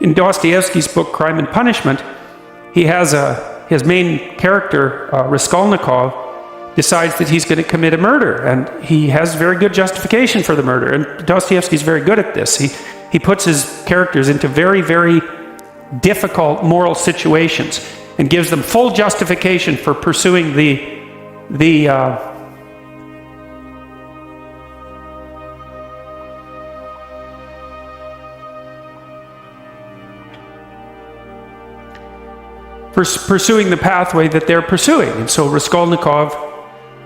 in Dostoevsky's book, Crime and Punishment, he has his main character, Raskolnikov, decides that he's going to commit a murder, and he has very good justification for the murder. And Dostoevsky's very good at this. He puts his characters into very, very difficult moral situations and gives them full justification for pursuing pursuing the pathway that they're pursuing. And so Raskolnikov,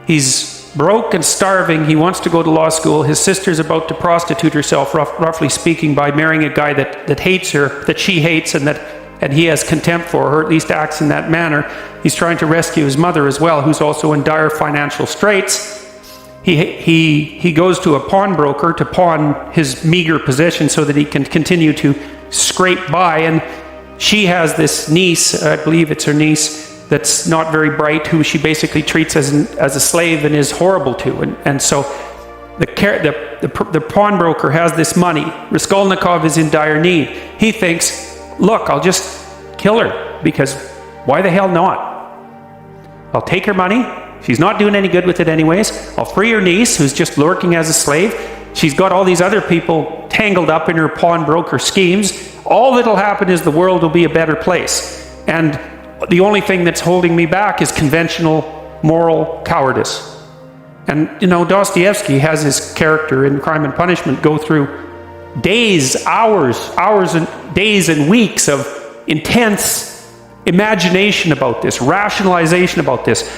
he's broke and starving. He wants to go to law school. His sister's about to prostitute herself, roughly speaking, by marrying a guy that hates her, that she hates, and he has contempt for her, at least acts in that manner. He's trying to rescue his mother as well, who's also in dire financial straits. He goes to a pawnbroker to pawn his meager possession so that he can continue to scrape by. And she has this niece, I believe it's her niece, that's not very bright, who she basically treats as a slave and is horrible to. And so the pawnbroker has this money. Raskolnikov is in dire need. He thinks, look, I'll just kill her, because why the hell not? I'll take her money. She's not doing any good with it anyways. I'll free her niece, who's just lurking as a slave. She's got all these other people tangled up in her pawnbroker schemes. All that'll happen is the world will be a better place. And the only thing that's holding me back is conventional moral cowardice. And, Dostoevsky has his character in Crime and Punishment go through days, hours and days and weeks of intense imagination about this, rationalization about this,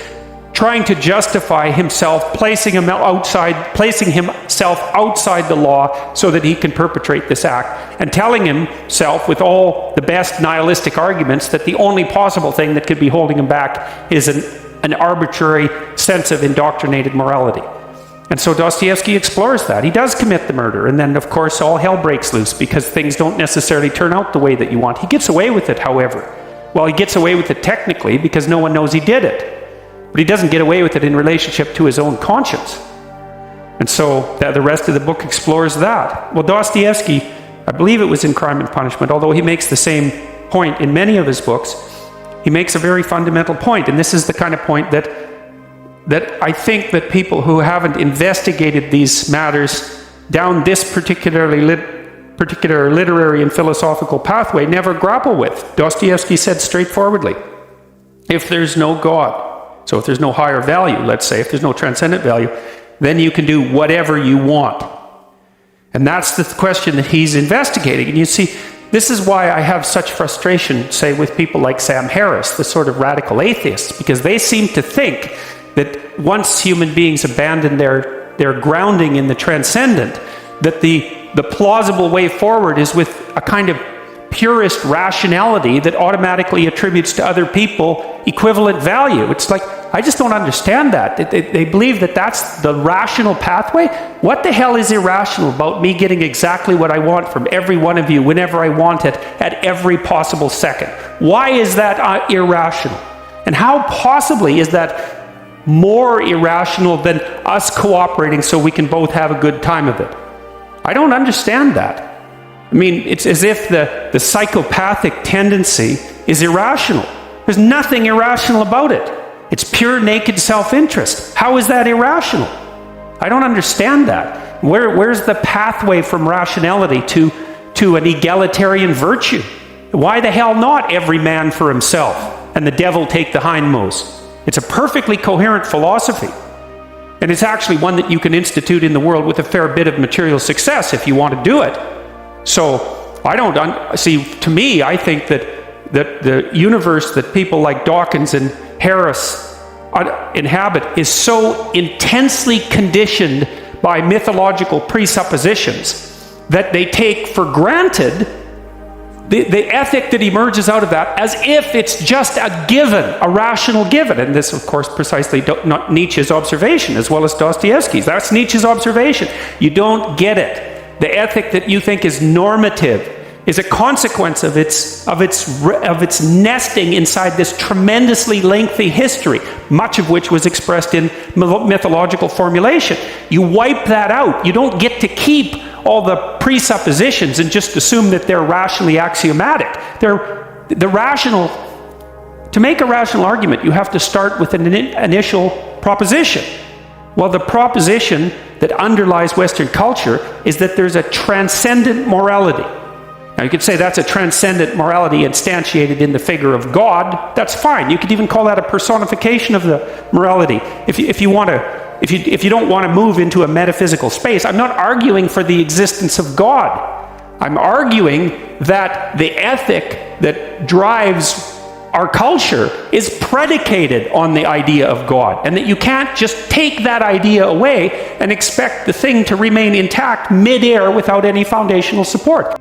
trying to justify himself, placing himself outside the law so that he can perpetrate this act, and telling himself with all the best nihilistic arguments that the only possible thing that could be holding him back is an arbitrary sense of indoctrinated morality. And so Dostoevsky explores that. He does commit the murder, and then of course all hell breaks loose because things don't necessarily turn out the way that you want. He gets away with it, however. Well, he gets away with it technically because no one knows he did it. But he doesn't get away with it in relationship to his own conscience. And so the rest of the book explores that. Well, Dostoevsky, I believe it was in Crime and Punishment, although he makes the same point in many of his books, he makes a very fundamental point. And this is the kind of point that I think that people who haven't investigated these matters down this particular literary and philosophical pathway never grapple with. Dostoevsky said straightforwardly, if there's no God, so if there's no higher value, let's say, if there's no transcendent value, then you can do whatever you want. And that's the question that he's investigating. And you see, this is why I have such frustration, say, with people like Sam Harris, the sort of radical atheists, because they seem to think that once human beings abandon their grounding in the transcendent, that the plausible way forward is with a kind of purist rationality that automatically attributes to other people equivalent value. It's like, I just don't understand that. They believe that that's the rational pathway. What the hell is irrational about me getting exactly what I want from every one of you whenever I want it at every possible second? Why is that irrational? And how possibly is that more irrational than us cooperating so we can both have a good time of it? I don't understand that. I mean, it's as if the psychopathic tendency is irrational. There's nothing irrational about it. It's pure naked self-interest. How is that irrational? I don't understand that. Where's the pathway from rationality to an egalitarian virtue? Why the hell not every man for himself and the devil take the hindmost? It's a perfectly coherent philosophy. And it's actually one that you can institute in the world with a fair bit of material success if you want to do it. So I don't see. To me, I think that the universe that people like Dawkins and Harris inhabit is so intensely conditioned by mythological presuppositions that they take for granted the ethic that emerges out of that as if it's just a given, a rational given. And this, of course, precisely not Nietzsche's observation as well as Dostoevsky's. That's Nietzsche's observation. You don't get it. The ethic that you think is normative is a consequence of its nesting inside this tremendously lengthy history, much of which was expressed in mythological formulation. You wipe that out. You don't get to keep all the presuppositions and just assume that they're rationally axiomatic. To make a rational argument, you have to start with an initial proposition. Well, the proposition that underlies Western culture is that there's a transcendent morality. Now, you could say that's a transcendent morality instantiated in the figure of God. That's fine. You could even call that a personification of the morality. If you don't want to move into a metaphysical space, I'm not arguing for the existence of God. I'm arguing that the ethic that drives our culture is predicated on the idea of God, and that you can't just take that idea away and expect the thing to remain intact mid-air without any foundational support.